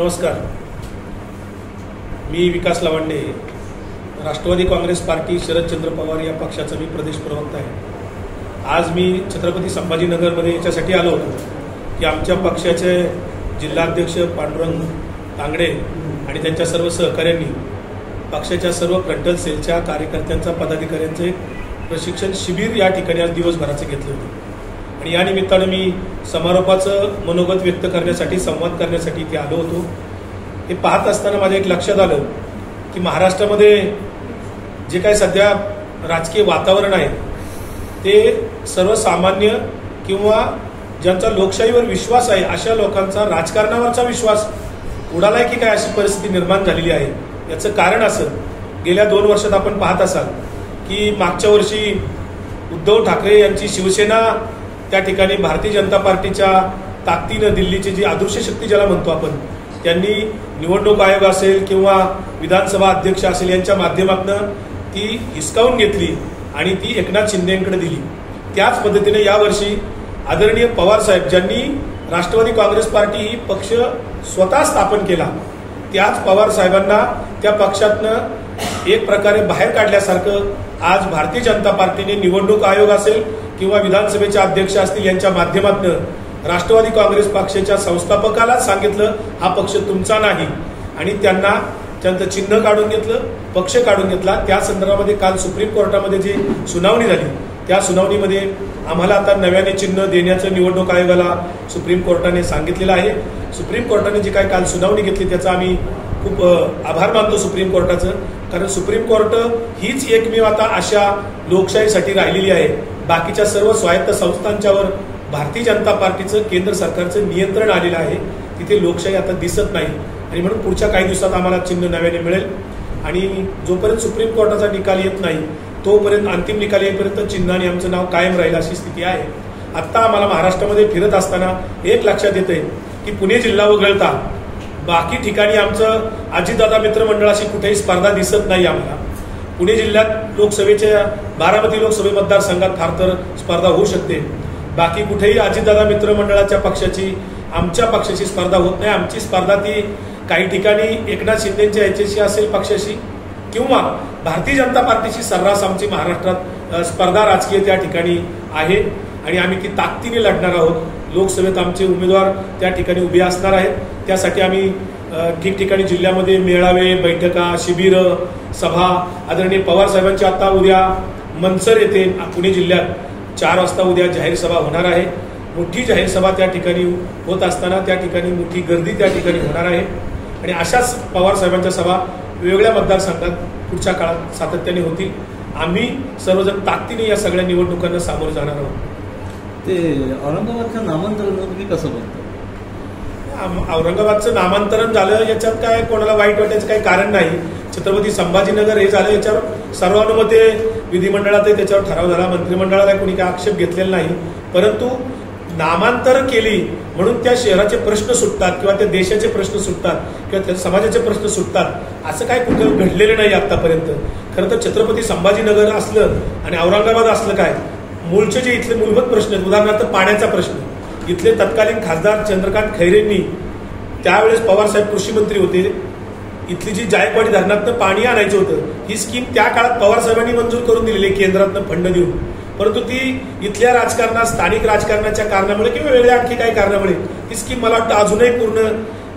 नमस्कार, मी विकास लावंडे, राष्ट्रवादी काँग्रेस पार्टी शरदचंद्र पवार या पक्षाचा मी प्रदेश प्रवक्ता आहे। आज मी छत्रपती संभाजीनगरमध्ये याच्यासाठी आलो होतो की आमच्या पक्षाचे जिल्हाध्यक्ष पांडुरंग तांगडे आणि त्यांच्या सर्व सहकाऱ्यांनी पक्षाच्या सर्व फ्रंटल सेलच्या कार्यकर्त्यांचा पदाधिकाऱ्यांचे प्रशिक्षण शिबिर या ठिकाणी आज दिवसभराचे घेतले होते आणि या निमित्तानं मी समारोपाचं मनोगत व्यक्त करण्यासाठी, संवाद करण्यासाठी इथे आलो होतो। हे पाहत असताना माझ्या एक लक्षात आलं की महाराष्ट्रामध्ये जे काही सध्या राजकीय वातावरण आहे ते सर्वसामान्य किंवा ज्यांचा लोकशाहीवर विश्वास आहे अशा लोकांचा राजकारणावरचा विश्वास उडालाय की काय अशी परिस्थिती निर्माण झालेली आहे। याचं कारण असं, गेल्या 2 वर्षात आपण पाहत असाल की मागच्या वर्षी उद्धव ठाकरे यांची शिवसेना त्या ठिकाणी भारतीय जनता पार्टीच्या ताकदीनं दिल्लीची जी अदृश्य शक्ती ज्याला म्हणतो आपण, त्यांनी निवडणूक आयोग असेल किंवा विधानसभा अध्यक्ष असेल यांच्या माध्यमातून ती हिसकावून घेतली आणि ती एकनाथ शिंदेकडे दिली। त्याच पद्धतीने यावर्षी आदरणीय पवार साहेब ज्यांनी राष्ट्रवादी काँग्रेस पार्टी ही पक्ष स्वतः स्थापन केला, त्याच पवार साहेबांना त्या पक्षातनं एक प्रकारे बाहेर काढल्यासारखं आज भारतीय जनता पार्टीने निवडणूक आयोग असेल किंवा विधानसभेचे अध्यक्ष असतील यांच्या माध्यमातून राष्ट्रवादी काँग्रेस पक्षाच्या संस्थापकालाच सांगितलं हा पक्ष तुमचा नाही आणि त्यांना त्यांचं चिन्ह काढून घेतलं, पक्ष काढून घेतला। त्या संदर्भामध्ये काल सुप्रीम कोर्टामध्ये जी सुनावणी झाली त्या सुनावणीमध्ये आम्हाला आता नव्याने चिन्ह देण्याचं निवडणूक आयोगाला सुप्रीम कोर्टाने सांगितलेलं आहे। सुप्रीम कोर्टाने जी काय काल सुनावणी घेतली त्याचा आम्ही खूप आभार मानतो सुप्रीम कोर्टाचं, कारण सुप्रीम कोर्ट हीच एकमेव आता अशा लोकशाहीसाठी राहिलेली आहे। बाकीच्या सर्व स्वायत्त संस्थांच्यावर भारतीय जनता पार्टीचं केंद्र सरकारचं नियंत्रण आलेलं आहे, तिथे लोकशाही आता दिसत नाही आणि म्हणून पुढच्या काही दिवसात आम्हाला चिन्ह नव्याने मिळेल आणि जोपर्यंत सुप्रीम कोर्टाचा निकाल येत नाही तोपर्यंत, अंतिम निकाल येईपर्यंत चिन्ह आणि आमचं नाव कायम राहील अशी स्थिती आहे। आता आम्हाला महाराष्ट्रामध्ये फिरत असताना एक लक्षात येतंय की पुणे जिल्हा वगळता बाकी ठिकाणी आमचं अजितदादा मित्रमंडळाशी कुठेही स्पर्धा दिसत नाही। आम्हाला पुणे जिल्ह्यात लोकसभेच्या बारामती लोकसभा मतदारसंघात फार तर स्पर्धा होऊ शकते, बाकी कुठेही अजितदादा मित्रमंडळाच्या पक्षाची आमच्या पक्षाची स्पर्धा होत नाही। आमची स्पर्धा ती काही ठिकाणी एकनाथ शिंदेच्या याच्याशी असेल पक्षाशी किंवा भारतीय जनता पार्टीची सर्रास आमची महाराष्ट्रात स्पर्धा राजकीय त्या ठिकाणी आहे आणि आम्ही ती ताकदीने लढणार आहोत। लोकसभेत आमचे उमेदवार त्या ठिकाणी उभे असणार आहेत, त्यासाठी आम्ही ठिकठिकाणी जिल्ह्यामध्ये मेळावे, बैठका, शिबिर, सभा, आदरणीय पवार साहेबांची आता उद्या मनसर येथे पुणे जिल्ह्यात 4 वाजता उद्या जाहीर सभा होणार आहे। मोठी जाहीर सभा त्या ठिकाणी होत असताना त्या ठिकाणी मोठी गर्दी त्या ठिकाणी होणार आहे आणि अशाच पवार साहेबांच्या सभा वेगवेगळ्या मतदारसंघात पुढच्या काळात सातत्याने होतील। आम्ही सर्वजण ताकदीने या सगळ्या निवडणुकांना सामोरे जाणार आहोत। ते औरंगाबादचं नामांतरण तुम्ही कसं बघता? औरंगाबादचं नामांतरण झालं याच्यात काय कोणाला वाईट वाटायचं काही कारण नाही। छत्रपती संभाजीनगर हे झालं याच्यावर सर्वानुमते विधिमंडळातही त्याच्यावर ठराव झाला, मंत्रिमंडळाला कोणी काही आक्षेप घेतलेला नाही, परंतु नामांतर केली म्हणून त्या शहराचे प्रश्न सुटतात किंवा त्या देशाचे प्रश्न सुटतात किंवा त्या समाजाचे प्रश्न सुटतात असं काय कुठं घडलेलं नाही आतापर्यंत। खरं तर छत्रपती संभाजीनगर असलं आणि औरंगाबाद असलं काय, मूळचे जे इथले मूलभूत प्रश्न आहेत, उदाहरणार्थ पाण्याचा प्रश्न, इथले तत्कालीन खासदार चंद्रकांत खैरेंनी त्यावेळेस पवारसाहेब कृषी मंत्री होते, इथली जी जायकवाडी धरणातनं पाणी आणायचं होतं ही स्कीम त्या काळात पवारसाहेबांनी मंजूर करून दिलेली केंद्रातनं फंड देऊन, परंतु ती इथल्या राजकारणात, स्थानिक राजकारणाच्या कारणामुळे किंवा वेगळ्या आणखी काही कारणामुळे ती स्कीम मला वाटतं अजूनही पूर्ण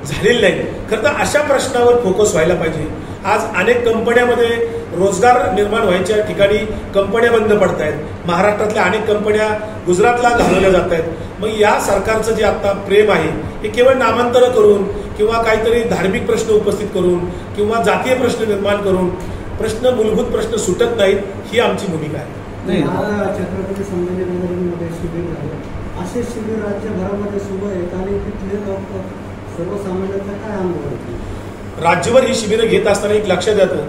झालेली नाही। खरं तर अशा प्रश्नावर फोकस व्हायला पाहिजे। आज अनेक कंपन्यामध्ये रोजगार निर्माण व्हायच्या ठिकाणी कंपन्या बंद पडत आहेत, महाराष्ट्रातल्या अनेक कंपन्या गुजरातला घालवल्या जात आहेत। मग या सरकारचं जे आता प्रेम आहे हे केवळ नामांतर करून किंवा काहीतरी धार्मिक प्रश्न उपस्थित करून किंवा जातीय प्रश्न निर्माण करून मूलभूत प्रश्न सुटत नाहीत, ही आमची भूमिका आहे। छत्रपती संभाजीनगरमध्ये शिबिर झालं, असे शिबिर राज्यभरामध्ये सुरू आहेत आणि तिथले लोक सर्वसामान्यांचा काय अनुभव? राज्यभर ही शिबिरं घेत असताना एक लक्षात येतं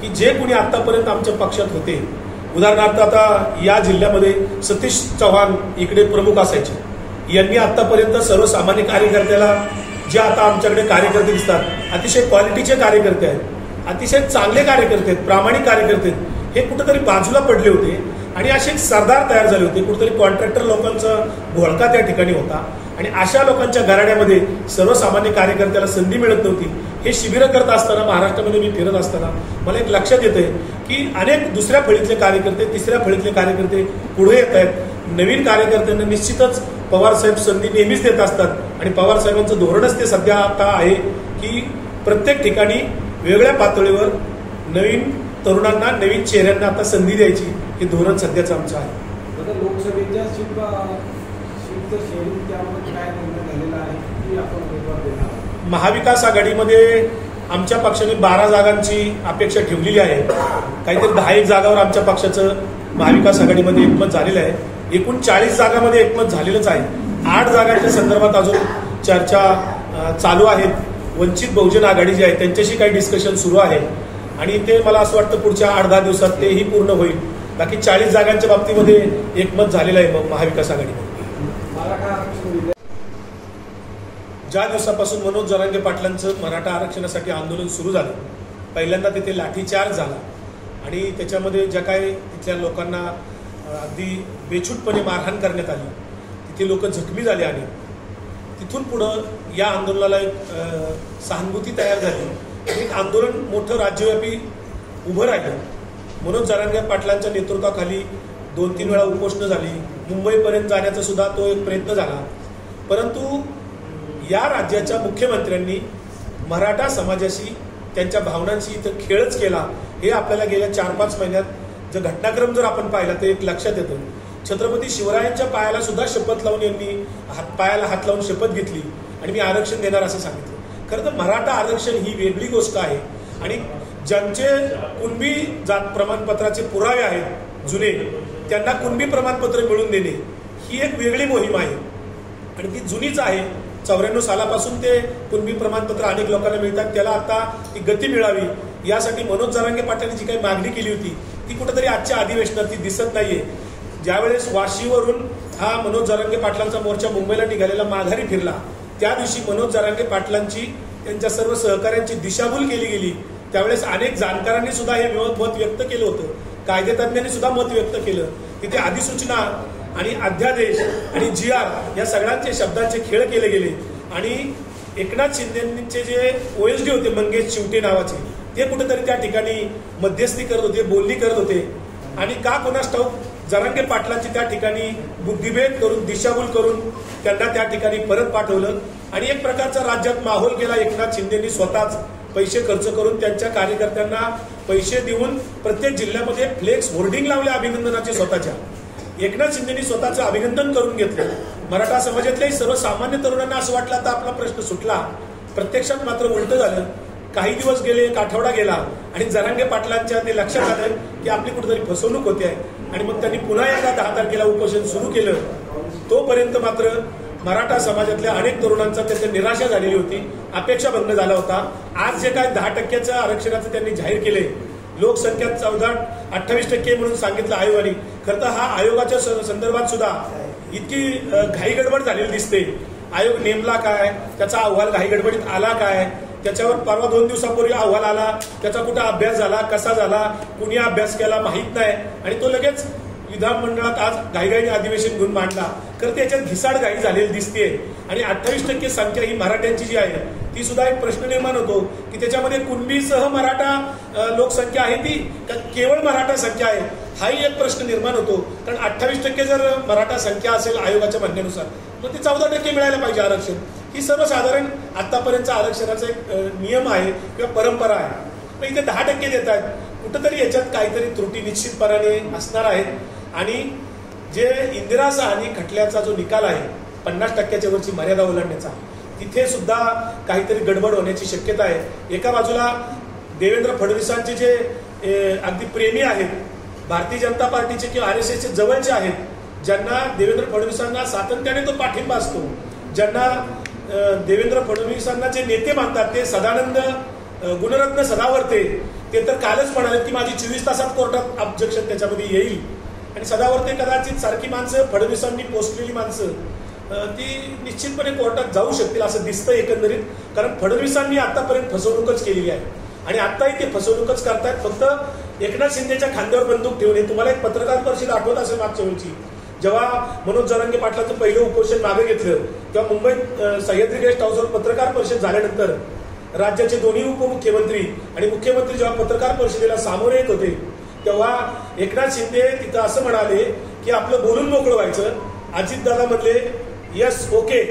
की जे कोणी आतापर्यंत आमच्या पक्षात होते, उदाहरणार्थ आता या जिल्ह्यामध्ये सतीश चव्हाण इकडे प्रमुख असायचे, यांनी आतापर्यंत सर्वसामान्य कार्यकर्त्याला जे आता आमच्याकडे कार्यकर्ते दिसतात अतिशय क्वालिटीचे कार्यकर्ते आहेत, अतिशय चांगले कार्यकर्ते आहेत, प्रामाणिक कार्यकर्ते आहेत, हे कुठेतरी बाजूला पडले होते आणि असे सरदार तयार झाले होते। कुठेतरी कॉन्ट्रॅक्टर लोकांचा घोळका त्या ठिकाणी होता आणि अशा लोकांच्या घराण्यामध्ये सर्वसामान्य कार्यकर्त्याला संधी मिळत नव्हती. हे शिबिरं करत असताना महाराष्ट्रामध्ये मी फिरत असताना मला एक लक्षात येतंय की अनेक दुसऱ्या फळीतले कार्यकर्ते, तिसऱ्या फळीतले कार्यकर्ते पुढे येत आहेत. नवीन कार्यकर्त्यांना निश्चितच पवारसाहेब संधी नेहमीच देत असतात आणि पवारसाहेबांचं धोरणच ते सध्या आता आहे की प्रत्येक ठिकाणी वेगळ्या पातळीवर नवीन तरुणांना, नवीन चेहऱ्यांना आता संधी द्यायची, हे धोरण सध्याचं आमचं आहे. लोकसभेच्या सीटचं शेअरिंग त्यामध्ये काय निर्णय झालेला आहे की आपण उमेदवार देणार? महाविकास आघाडीमध्ये आमच्या पक्षाने 12 जागांची अपेक्षा ठेवलेली आहे. काहीतरी 10 जागावर आमच्या पक्षाचं महाविकास आघाडीमध्ये एकमत झालेलं आहे. एकूण 40 जागांमध्ये एकमत झालेलंच आहे. 8 जागांच्या संदर्भात अजून चर्चा चालू आहेत. वंचित बहुजन आघाडी जी आहे त्यांच्याशी काही डिस्कशन सुरू आहे आणि ते मला असं वाटतं पुढच्या 8-10 दिवसात तेही पूर्ण होईल. बाकी 40 जागांच्या बाबतीमध्ये एकमत झालेलं आहे महाविकास आघाडीमध्ये. ज्या दिवसापासून मनोज जरांगे पाटलांचं मराठा आरक्षणासाठी आंदोलन सुरू झालं, पहिल्यांदा तिथे लाठीचार्ज झाला आणि त्याच्यामध्ये ज्या काही तिथल्या लोकांना अगदी बेछूटपणे मारहाण करण्यात आली, तिथे लोक जखमी झाले आणि तिथून पुढं या आंदोलनाला एक सहानुभूती तयार झाली. एक आंदोलन मोठं राज्यव्यापी उभं राहिलं. मनोज जरांगे पाटलांच्या नेतृत्वाखाली 2-3 वेळा उपोषणं झाली. मुंबईपर्यंत जाण्याचा सुद्धा तो एक प्रयत्न झाला. परंतु या राज्याच्या मुख्यमंत्र्यांनी मराठा समाजाशी, त्यांच्या भावनांशी इथं खेळच केला. हे आपल्याला गेल्या 4-5 महिन्यात जर घटनाक्रम जर आपण पाहिला तर एक लक्षात येतं. छत्रपती शिवरायांच्या पायाला सुद्धा शपथ लावून यांनी पायाला हात लावून शपथ घेतली आणि मी आरक्षण देणार असं सांगितलं. खरं तर मराठा आरक्षण ही वेगळी गोष्ट आहे आणि ज्यांचे कुणबी जात प्रमाणपत्राचे पुरावे आहेत जुने, त्यांना कुणबी प्रमाणपत्र मिळवून देणे ही एक वेगळी मोहीम आहे आणि ती जुनीच आहे. 94 सालापासून ते कुणबी प्रमाणपत्र अनेक लोकांना मिळतात. त्याला आता ती गती मिळावी यासाठी मनोज जरांगे पाटलांनी जी काही मागणी केली होती ती कुठेतरी आजच्या अधिवेशनात ती दिसत नाहीये. ज्यावेळेस वाशीवरून हा मनोज जरांगे पाटलांचा मोर्चा मुंबईला निघालेला माघारी फिरला, त्या दिवशी मनोज जरांगे पाटलांची, त्यांच्या सर्व सहकाऱ्यांची दिशाभूल केली गेली. त्यावेळेस अनेक जाणकारांनी सुद्धा हे मत व्यक्त केलं होतं, कायदेतज्ञांनी सुद्धा मत व्यक्त केलं. तिथे अधिसूचना आणि अध्यादेश आणि GR या सगळ्यांचे शब्दांचे खेळ केले गेले आणि एकनाथ शिंदेचे जे OSD होते मंगेश चिवटे नावाचे, ते कुठेतरी त्या ठिकाणी मध्यस्थी करत होते, बोलणी करत होते आणि का कोणास ठाऊक जरांगे पाटलांची त्या ठिकाणी बुद्धिभेद करून, दिशाभूल करून त्यांना त्या ठिकाणी परत पाठवलं आणि एक प्रकारचा राज्यात माहोल केला. एकनाथ शिंदेनी स्वतःच पैसे खर्च करून त्यांच्या कार्यकर्त्यांना पैसे देऊन प्रत्येक जिल्ह्यामध्ये फ्लेक्स होर्डिंग लावले अभिनंदनाचे स्वतःच्या. एकनाथ शिंदेनी स्वतःचं अभिनंदन करून घेतलं. मराठा समाजातल्याही सर्वसामान्य तरुणांना असं वाटलं आता आपला प्रश्न सुटला. प्रत्यक्षात मात्र उलट झालं. काही दिवस गेले, एक आठवडा गेला आणि जरांगे पाटलांच्या ते लक्षात आलं की आपली कुठेतरी फसवणूक होते आहे आणि मग त्यांनी पुन्हा एकदा 10 तारखेला उपोषण सुरू केलं. तोपर्यंत मात्र मराठा समाजातल्या अनेक तरुणांचा त्याची निराशा झालेली होती, अपेक्षाभंग झाला होता. आज जे काय 10% आरक्षणाचं त्यांनी जाहीर केले, लोकसंख्या 28% म्हणून सांगितलं आयोगाने. खरं तर हा आयोगाच्या संदर्भात सुद्धा इतकी घाई गडबड झालेली दिसते. आयोग नेमला काय, त्याचा अहवाल घाई गडबडीत आला काय, त्याच्यावर परवा 2 दिवसापूर्वी अहवाल आला, त्याचा कुठं अभ्यास झाला, कसा झाला, कुणी अभ्यास केला माहीत नाही आणि तो लगेच विधानमंडळात आज घाईघाईने अधिवेशन घेऊन मांडला. खरं त्याच्यात घिसाड घाई झालेली दिसते आणि 28% संख्या ही मराठ्यांची जी आहे ती सुद्धा एक प्रश्न निर्माण होतो की त्याच्यामध्ये कुणबीसह मराठा लोकसंख्या आहे ती का केवळ मराठा संख्या आहे, हाही एक प्रश्न निर्माण होतो. कारण 28% जर मराठा संख्या असेल आयोगाच्या म्हणण्यानुसार मग ते 14% मिळायला पाहिजे आरक्षण. ही सर्वसाधारण आतापर्यंतचा आरक्षणाचा एक नियम आहे किंवा परंपरा आहे. पण इथे 10% देत आहेत. कुठंतरी याच्यात काहीतरी त्रुटी निश्चितपणाने असणार आहेत आणि जे इंदिरा साहनी खटल्याचा जो निकाल आहे 50%च्या वरची मर्यादा ओलांडण्याचा, तिथे सुद्धा काहीतरी गडबड होण्याची शक्यता आहे. एका बाजूला देवेंद्र फडणवीसांचे जे अगदी प्रेमी आहेत, भारतीय जनता पार्टीचे किंवा RSSचे जवळचे आहेत, ज्यांना देवेंद्र फडणवीसांना सातत्याने तो पाठिंबा असतो, ज्यांना देवेंद्र फडणवीसांना जे नेते मानतात ते सदानंद गुणरत्न सदावर्ते, ते तर कालच म्हणाले की माझी 24 तासात कोर्टात ऑब्जेक्शन त्याच्यामध्ये येईल. आणि सदावर्ते कदाचित सारखी माणसं, फडणवीसांनी पोचलेली माणसं, ती निश्चितपणे कोर्टात जाऊ शकतील असं दिसतं एकंदरीत. कारण फडणवीसांनी आतापर्यंत फसवणूकच केलेली आहे आणि आताही ते फसवणूकच करतायत. फक्त एकनाथ शिंदेच्या खांद्यावर बंदूक ठेवून. तुम्हाला एक पत्रकार परिषद आठवत असेल मागच्या वेळची, जेव्हा मनोज जरांगे पाटलांचं पहिलं उपोषण मागे घेतलं तेव्हा मुंबईत सह्याद्री गेस्ट हाऊसवर पत्रकार परिषद झाल्यानंतर राज्याचे दोन्ही उपमुख्यमंत्री आणि मुख्यमंत्री जेव्हा पत्रकार परिषदेला सामोरे येत होते तेव्हा एकनाथ शिंदे तिथं असं म्हणाले की आपलं बोलून मोकळं व्हायचं. अजितदादा म्हणले यस ओके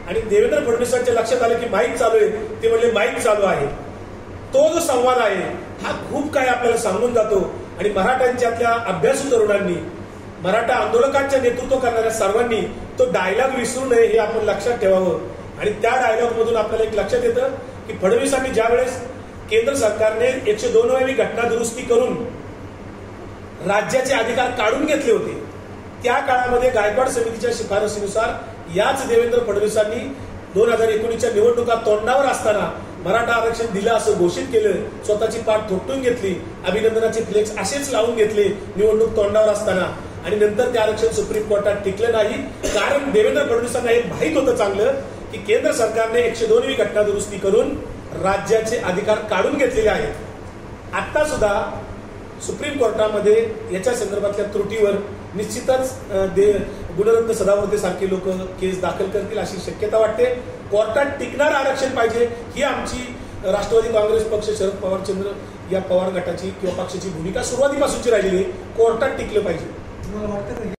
आणि देवेंद्र फडणवीसांच्या लक्षात आलं की माईक चालू आहे, ते म्हणले माईक चालू आहे. तो जो संवाद आहे हा खूप काय आपल्याला सांगून जातो आणि मराठ्यांच्यातल्या अभ्यासू तरुणांनी, मराठा आंदोलकांचं नेतृत्व करणाऱ्या सर्वांनी तो डायलॉग विसरू नये हे आपण लक्षात ठेवावं. आणि त्या डायलॉग मधून आपल्याला एक लक्षात येतं की फडणवीसांनी ज्यावेळेस केंद्र सरकारने 102वी घटना दुरुस्ती करून राज्याचे अधिकार काढून घेतले होते त्या काळामध्ये गायकवाड समितीच्या शिफारसीनुसार याच देवेंद्र फडणवीसांनी 2019च्या निवडणुका तोंडावर असताना मराठा आरक्षण दिलं असं घोषित केलं, स्वतःची पाठ थोपटून घेतली, अभिनंदनाचे फ्लेक्स असेच लावून घेतले निवडणूक तोंडावर असताना आणि नंतर ते आरक्षण सुप्रीम कोर्टात टिकलं नाही. कारण देवेंद्र फडणवीसांना हे माहीत होतं चांगलं की केंद्र सरकारने 102वी घटना दुरुस्ती करून राज्याचे अधिकार काढून घेतलेले आहेत. आता सुद्धा सुप्रीम कोर्टामध्ये याच्या संदर्भातल्या त्रुटीवर निश्चितच गुणरत्न सदावर्ते सारखे लोक केस दाखल करतील अशी शक्यता वाटते. कोर्टात टिकणार आरक्षण पाहिजे ही आमची राष्ट्रवादी काँग्रेस पक्ष, शरद पवारचंद्र या पवार गटाची किंवा पक्षाची भूमिका सुरुवातीपासूनची राहिलेली. कोर्टात टिकलं पाहिजे. तुम्हाला वाटतं